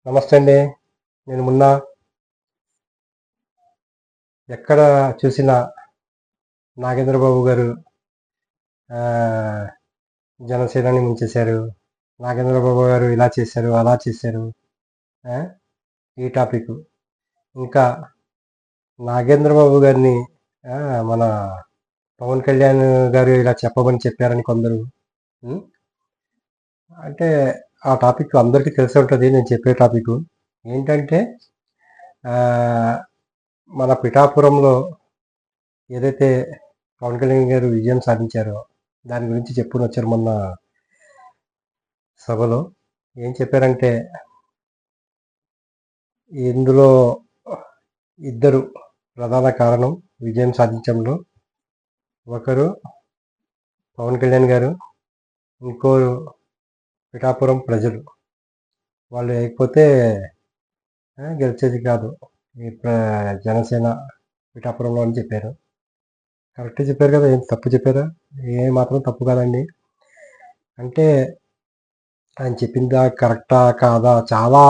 నమస్తే అండి. నేను మొన్న ఎక్కడ చూసినా నాగేంద్ర బాబు గారు ఆహ్, జనసేనని ముంచేశారు. నాగేంద్ర బాబు గారు ఇలా చేశారు, అలా చేశారు. ఆ! ఈ టాపికు. ఇంకా నాగేంద్ర బాబు గారిని ఆ! మన పవన్ కళ్యాణ్ గారు ఇలా చెప్పమని చెప్పారని కొందరు. హ్మ్. అంటే ఆ టాపిక్ అందరికీ తెలిసే ఉంటది. నేను చెప్పే టాపికు. ఏంటంటే ఆహ్, మన పిఠాపురంలో ఏదైతే పవన్ కళ్యాణ్ గారు విజయం సాధించారో, దాని గురించి చెప్పుకొనొచ్చారు మొన్న సభలో. ఏం చెప్పారంటే, ఇందులో ఇద్దరు ప్రధాన కారణం విజయం సాధించడంలో. ఒకరు పవన్ కళ్యాణ్ గారు, ఇంకోరు పిఠాపురం ప్రజలు. వాళ్ళు లేకపోతే గెలిచేది కాదు. ఈ జనసేన పిఠాపురంలో అని చెప్పారు. కరెక్టే చెప్పారు కదా! ఏం తప్పు చెప్పారా? ఏ మాత్రం తప్పు కాదండి. అంటే ఆయన చెప్పిందా కరెక్టా? కాదా? చాలా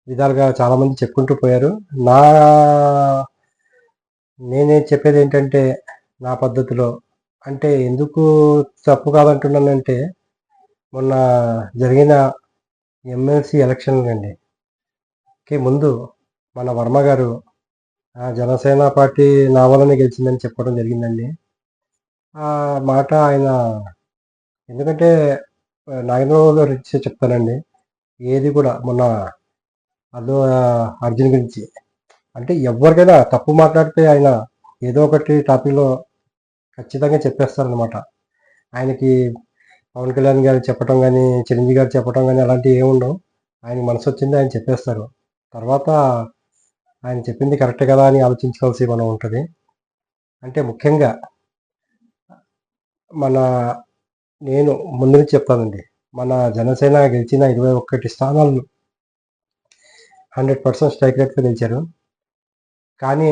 విధాలుగా చాలామంది చెప్పుకుంటూ పోయారు. నా నేనే చెప్పేదేంటంటే, నా పద్ధతిలో అంటే ఎందుకు తప్పు కాదంటున్నానంటే, మొన్న జరిగిన ఎమ్మెల్సీ ఎలక్షన్‌లండి కి ముందు మన వర్మ గారు జనసేన పార్టీ నా వల్లనే గెలిచిందని చెప్పడం జరిగిందండి. ఆ మాట ఆయన ఎందుకంటే నాగేంద్ర బాబు గారి గురించి చెప్తానండి. ఏది కూడా మొన్న అల్లు అర్జున్ గురించి అంటే ఎవ్వరికైనా తప్పు మాట్లాడితే ఆయన ఏదో ఒకటి టాపిక్‌లో ఖచ్చితంగా చెప్పేస్తారనమాట. ఆయనకి పవన్ కళ్యాణ్ గారు చెప్పటం గానీ, చిరంజీవి గారు చెప్పటం గానీ అలాంటివి ఏమి ఉండవు. ఆయనకి మనసొచ్చింది ఆయన చెప్పేస్తారు. తర్వాత ఆయన చెప్పింది కరెక్టే కదా అని ఆలోచించుకోవాల్సి మనం ఉంటది. అంటే ముఖ్యంగా మన నేను ముందు నుంచి చెప్తానండి. మన జనసేన గెలిచిన 21 స్థానాలు 100% స్ట్రైక్ రేట్‌తో గెలిచారు. కానీ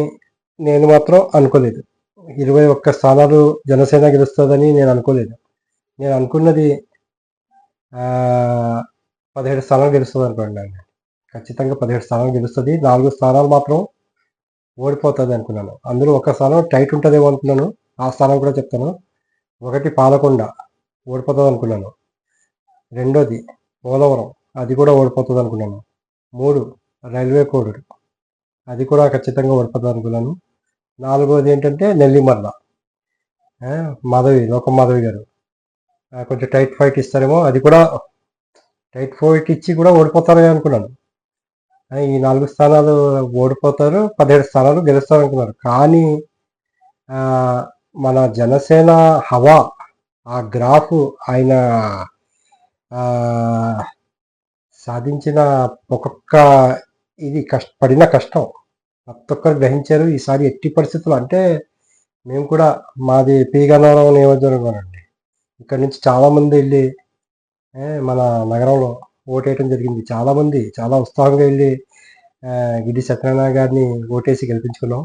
నేను మాత్రం అనుకోలేదు. 21 స్థానాలు జనసేన గెలుస్తదని నేను అనుకోలేదు. నేను అనుకున్నది ఆహ్, 17 స్థానాలు గెలుస్తదనుకున్నానండి. ఖచ్చితంగా 17 స్థానాలు గెలుస్తది. 4 స్థానాలు మాత్రం ఓడిపోతదనుకున్నాను. అందులో ఒక స్థానం టైట్ ఉంటదేమో అనుకున్నాను. ఆ స్థానం కూడా చెప్తాను. ఒకటి పాలకొండ ఓడిపోతదనుకున్నాను. రెండోది పోలవరం అది కూడా ఓడిపోతదనుకున్నాను. 3 రైల్వే కోడూరు అది కూడా ఖచ్చితంగా ఓడిపోతదనుకున్నాను. నాలుగోది ఏంటంటే నెల్లిమర్ల లోకం మాధవి గారు కొంచెం టైట్ ఫైట్ ఇస్తారేమో అది కూడా టైట్ ఫైట్ ఇచ్చి కూడా ఓడిపోతారని అనుకున్నాను. ఈ 4 స్థానాలు ఓడిపోతారు. 17 స్థానాలు గెలుస్తారనుకున్నారు. కానీ మన జనసేన హవా ఆ గ్రాఫ్ ఆయన ఆహ్, సాధించిన ఒక్కొక్క ఇది పడిన కష్టం ప్రతి ఒక్కరు గ్రహించారు. ఈసారి ఎట్టి పరిస్థితుల్లో అంటే మేము కూడా మాది పి గన్నవరం నియోజకవర్గం అండి. ఇక్కడి నుంచి చాలామంది ఎళ్లి మన నగరంలో ఓటేయటం జరిగింది. చాలామంది చాలా ఉత్సాహంగా ఎళ్లి గిడ్డి సత్యనారాయణ గారిని ఓటేసి గెలిపించుకున్నాం.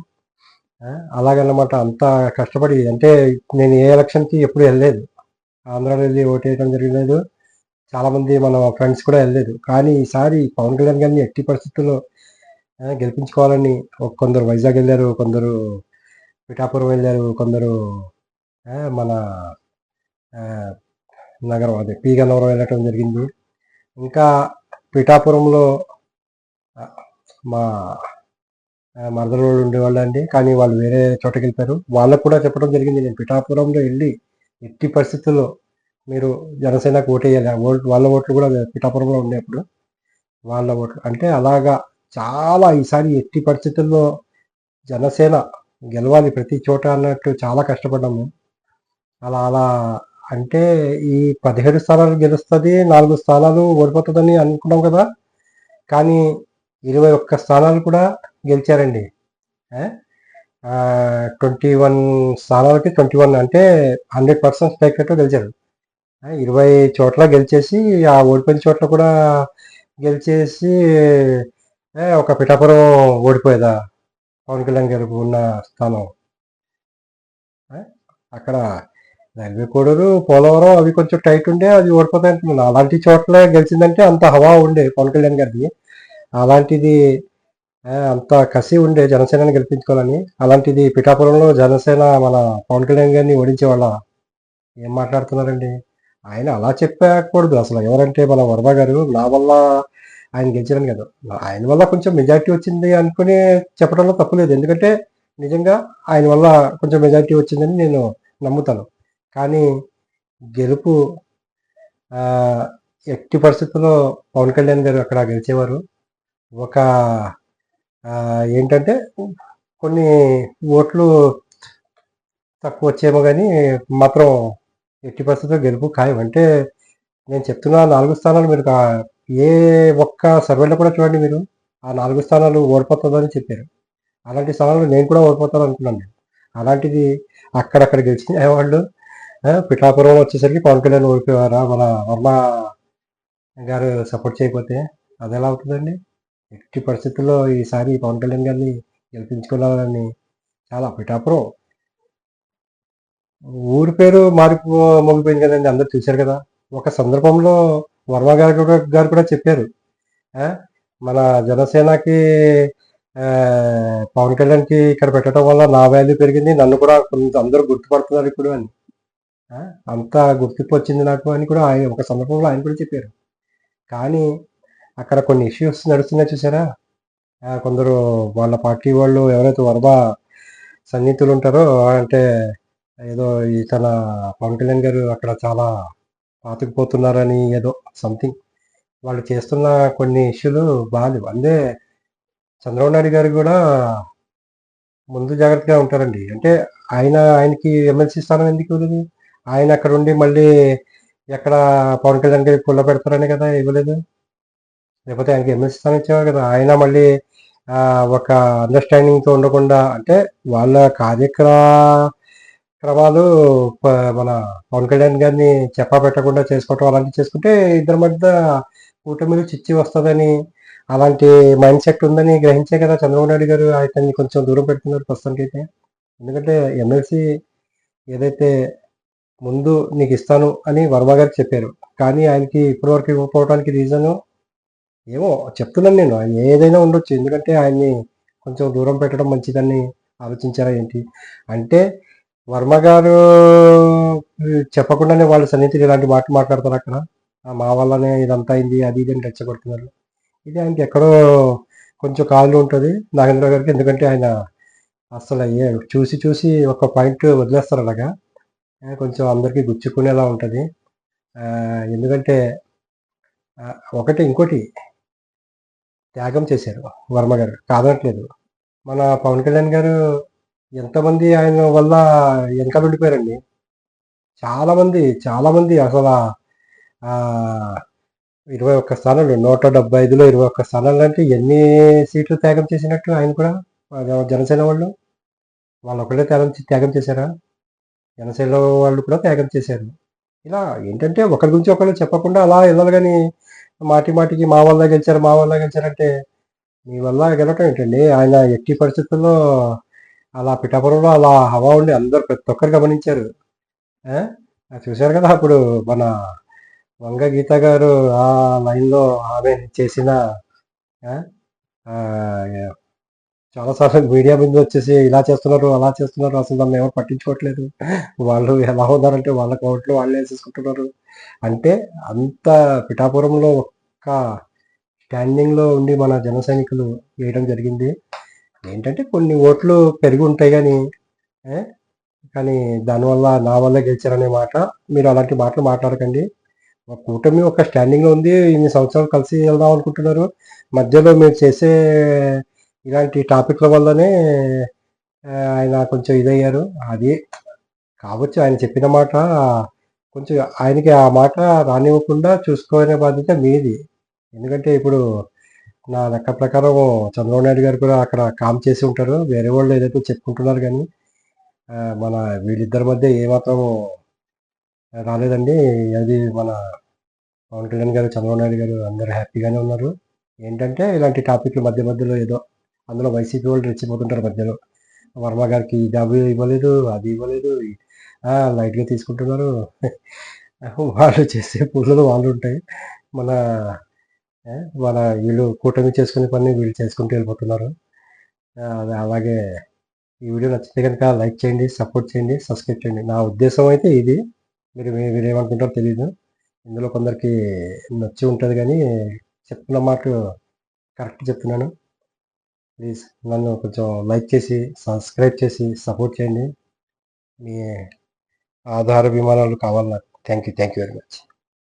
అలాగనమాట అంతా కష్టపడి అంటే నేను ఏ ఎలక్షన్‌కి ఎప్పుడు ఎళ్ళలేదు. ఆంధ్రాలో ఎళ్లి ఓటేయటం జరగలేదు. చాలామంది మన ఫ్రెండ్స్ కూడా ఎళ్ళలేదు. కానీ ఈసారి పవన్ కళ్యాణ్ గారిని ఎట్టి పరిస్థితుల్లో గెలిపించుకోవాలని కొందరు వైజాగ్ ఎళ్లారు. కొందరు పిఠాపురం వెళ్లారు. కొందరు మన ఆహ్, నగరం అదే పి గన్నవరం వెళ్ళటం జరిగింది. ఇంకా పిఠాపురంలో ఆహ్, మా మరదలోళ్ళు ఉండేవాళ్ళండి. కానీ వాళ్ళు వేరే చోటకెళ్ళిపోయారు. వాళ్ళకి కూడా చెప్పడం జరిగింది. నేను పిఠాపురంలో ఎళ్లి ఎట్టి పరిస్థితుల్లో మీరు జనసేనకి ఓటేయాలి. వాళ్ళ ఓట్లు కూడా పిఠాపురంలో ఉండేప్పుడు. వాళ్ళ ఓట్లు అంటే అలాగా చాలా ఈసారి ఎట్టి పరిస్థితుల్లో జనసేన గెలవాలి ప్రతి చోట అన్నట్టు చాలా కష్టపడ్డాము. అలా అలా అంటే ఈ 17 స్థానాలు గెలుస్తది. 4 స్థానాలు ఓడిపోతదని అనుకున్నాం కదా! కానీ 21 స్థానాలు కూడా గెలిచారండి. ఆ! 21 స్థానాలకి 21 అంటే 100% స్ట్రైక్ రేట్‌తో గెలిచారు. 20 చోట్ల గెలిచేసి ఆ ఓడిపోయిన చోట్ల కూడా గెలిచేసి ఒక పిఠాపురం ఓడిపోయేదా? పవన్ కళ్యాణ్ గారికి ఉన్న స్థానం. ఆ! అక్కడ రైల్వే కోడూరు, పోలవరం అవి కొంచెం టైట్ ఉండే అది ఓడిపోతాయి అనుకున్నాను. అలాంటి చోట్లే గెలిచిందంటే అంత హవా ఉండే పవన్ కళ్యాణ్ గారిది. అలాంటిది అంత కసి ఉండే జనసేనని గెలిపించుకోవాలని. అలాంటిది పిఠాపురంలో జనసేన మన పవన్ కళ్యాణ్ గారిని ఓడించే వాళ్ళ ఏం మాట్లాడుతున్నారండి? ఆయన అలా చెప్పకూడదు అసలు. ఎవరంటే మన వర్మ గారు నా వల్ల ఆయన గెలిచారని కాదు. ఆయన వల్ల కొంచెం మెజారిటీ వచ్చింది అనుకుని చెప్పడంలో తప్పు లేదు. ఎందుకంటే నిజంగా ఆయన వల్ల కొంచెం మెజారిటీ వచ్చిందని నేను నమ్ముతాను. కానీ గెలుపు ఎట్టి పరిస్థితుల్లో పవన్ కళ్యాణ్ గారు అక్కడ గెలిచేవారు. ఒక ఏంటంటే కొన్ని ఓట్లు తక్కువ వచ్చేమో కానీ మాత్రం ఎట్టి పరిస్థితుల్లో గెలుపు ఖాయం. అంటే నేను చెప్తున్న 4 స్థానాలు మీరు ఏ ఒక్క సర్వేలో కూడా చూడండి మీరు. ఆ 4 స్థానాలు ఓడిపోతుందని చెప్పారు. అలాంటి స్థానాల్లో నేను కూడా ఓడిపోతాను అనుకున్నాను నేను. అలాంటిది అక్కడక్కడ గెలిచిన వాళ్ళు పిఠాపురం వచ్చేసరికి పవన్ కళ్యాణ్ ఓడిపోయారా మన వర్మ గారు సపోర్ట్ చేయకపోతే అది ఎలా అవుతుందండి? ఎట్టి పరిస్థితుల్లో ఈసారి పవన్ కళ్యాణ్ గారిని గెలిపించుకోవాలని చాలా పిఠాపురం ఊరి పేరు మోగిపోయింది కదండి, అందరు చూశారు కదా. ఒక సందర్భంలో వర్మ గారు కూడా చెప్పారు, మన జనసేనకి పవన్ కళ్యాణ్కి ఇక్కడ పెట్టడం వల్ల నా వాల్యూ పెరిగింది, నన్ను కూడా అందరూ గుర్తుపడుతున్నారు ఇప్పుడు అని. అంత గుర్తింపు వచ్చింది నాకు అని కూడా ఆయన ఒక సందర్భంలో ఆయన కూడా చెప్పారు. కానీ అక్కడ కొన్ని ఇష్యూస్ నడుస్తున్నాయి చూసారా. కొందరు వాళ్ళ పార్టీ వాళ్ళు ఎవరైతే వర్మ సన్నిహితులు ఉంటారో, అంటే ఏదో తన పవన్ కళ్యాణ్ గారు అక్కడ చాలా పాతుకుపోతున్నారని ఏదో సంథింగ్ వాళ్ళు చేస్తున్న కొన్ని ఇష్యూలు బాగాలేవు. అంటే చంద్రబాబు నాయుడు గారు కూడా ముందు జాగ్రత్తగా ఉంటారండి. అంటే ఆయనకి ఎమ్మెల్సీ స్థానం ఎందుకు ఇవ్వలేదు? ఆయన అక్కడ ఉండి మళ్ళీ ఎక్కడ పవన్ కళ్యాణ్ గారికి పుల్ల పెడతారని కదా ఇవ్వలేదు. లేకపోతే ఆయనకి ఎమ్మెల్సీ స్థానం ఇచ్చేవారు కదా. ఆయన మళ్ళీ ఒక అండర్స్టాండింగ్తో ఉండకుండా, అంటే వాళ్ళ క్రమాలు మన పవన్ కళ్యాణ్ గారిని చెప్పా పెట్టకుండా చేసుకోవటం అలాంటివి చేసుకుంటే ఇద్దరి మధ్య కూటమిలు చిచ్చి వస్తుందని, అలాంటి మైండ్ సెట్ ఉందని గ్రహించే కదా చంద్రబాబు నాయుడు గారు ఆయన్ని కొంచెం దూరం పెడుతున్నారు ప్రస్తుతానికైతే. ఎందుకంటే ఎమ్మెల్సీ ఏదైతే ముందు నీకు ఇస్తాను అని వర్మ గారు చెప్పారు, కానీ ఆయనకి ఇప్పటివరకు ఇవ్వకపోవడానికి రీజను ఏమో చెప్తున్నాను నేను. ఆయన ఏదైనా ఉండొచ్చు, ఎందుకంటే ఆయన్ని కొంచెం దూరం పెట్టడం మంచిదని ఆలోచించారా ఏంటి? అంటే వర్మ గారు చెప్పకుండానే వాళ్ళ సన్నిహితులు ఇలాంటి మాటలు మాట్లాడతారు అక్కడ. మా వల్లనే ఇదంతా అయింది అది ఇది అని రెచ్చగొడుతున్నారు. ఇది ఆయనకి ఎక్కడో కొంచెం కాళ్ళు ఉంటుంది నాగేంద్ర గారికి. ఎందుకంటే ఆయన అసలు చూసి చూసి ఒక పాయింట్ వదిలేస్తారు అలాగా. కొంచెం అందరికీ గుచ్చుకునేలా ఉంటుంది. ఎందుకంటే ఒకటి ఇంకోటి త్యాగం చేశారు వర్మ గారు, కాదనట్లేదు. మన పవన్ కళ్యాణ్ గారు ఎంతమంది ఆయన వల్ల వెనకాల ఉండిపోయారండి. చాలామంది అసలు 21 స్థానాలు 175లో 21 స్థానాలు అంటే ఎన్ని సీట్లు త్యాగం చేసినట్టు ఆయన కూడా. జనసేన వాళ్ళు ఒకళ్ళే త్యాగం చేశారా? జనసేన వాళ్ళు కూడా త్యాగం చేశారు. ఇలా ఏంటంటే ఒకరి గురించి ఒకరు చెప్పకుండా అలా వెళ్ళాలి కానీ మాటికి మా వల్ల గెలిచారంటే మీ వల్ల గెలవటం ఏంటండి? ఆయన ఎట్టి పరిస్థితుల్లో అలా పిఠాపురంలో అలా హవా ఉండి అందరు ప్రతి ఒక్కరు గమనించారు. చూశారు కదా అప్పుడు మన వంగ గీత గారు ఆ లైన్లో ఆమె చేసిన చాలాసార్లు మీడియా ముందు వచ్చేసి ఇలా చేస్తున్నారు అలా చేస్తున్నారు, అసలు నన్ను ఎవరు పట్టించుకోవట్లేదు, వాళ్ళు ఎలా ఉన్నారంటే వాళ్ళ ఓట్లు వాళ్ళు వేసేసుకుంటున్నారు అంటే అంత పిఠాపురంలో ఒక్క స్టాండింగ్లో ఉండి మన జన సైనికులు వేయడం జరిగింది. ఏంటంటే కొన్ని ఓట్లు పెరిగి ఉంటాయి కానీ దానివల్ల నా వల్ల గెలిచారనే మాట, మీరు అలాంటి మాటలు మాట్లాడకండి. ఒక కూటమి ఒక స్టాండింగ్లో ఉంది, ఇన్ని సంవత్సరాలు కలిసి వెళ్దాం అనుకుంటున్నారు, మధ్యలో మీరు చేసే ఇలాంటి టాపిక్ల వల్లనే ఆయన కొంచెం ఇదయ్యారు. అది కావచ్చు ఆయన చెప్పిన మాట కొంచెం ఆయనకి ఆ మాట రానివ్వకుండా చూసుకునే బాధ్యత మీది. ఎందుకంటే ఇప్పుడు నా లెక్క ప్రకారం చంద్రబాబు నాయుడు గారు కూడా అక్కడ కామ్ చేసి ఉంటారు. వేరే వాళ్ళు ఏదైతే చెప్పుకుంటున్నారు కానీ మన వీళ్ళిద్దరి మధ్య ఏమాత్రం రాలేదండి. అది మన పవన్ కళ్యాణ్ గారు చంద్రబాబు నాయుడు గారు అందరూ హ్యాపీగానే ఉన్నారు. ఏంటంటే ఇలాంటి టాపిక్లు మధ్యలో ఏదో అందులో వైసీపీ వాళ్ళు రెచ్చిపోతుంటారు మధ్యలో. వర్మ గారికి జాబు ఇవ్వలేదు, అది ఇవ్వలేదు, లైట్‌గా తీసుకుంటున్నారు. వాళ్ళు చేసే పూజలు వాళ్ళుంటాయి. మన మన వీళ్ళు కూటమి చేసుకునే పని వీళ్ళు చేసుకుంటూ వెళ్ళిపోతున్నారు. అది అలాగే ఈ వీడియో నచ్చితే గనుక లైక్ చేయండి, సపోర్ట్ చేయండి, సబ్స్క్రైబ్ చేయండి. నా ఉద్దేశ్యం అయితే ఇది. మీరేమనుకుంటారో తెలీదు. ఇందులో కొందరికి నచ్చి ఉంటది గానీ, చెప్తున్న మాట కరెక్ట్ చెప్తున్నాను. ప్లీజ్ నన్ను కొంచెం లైక్ చేసి, సబ్స్క్రైబ్ చేసి సపోర్ట్ చేయండి. మీ ఆధారాభిమానాలు కావాలి నాకు. Thank you very much.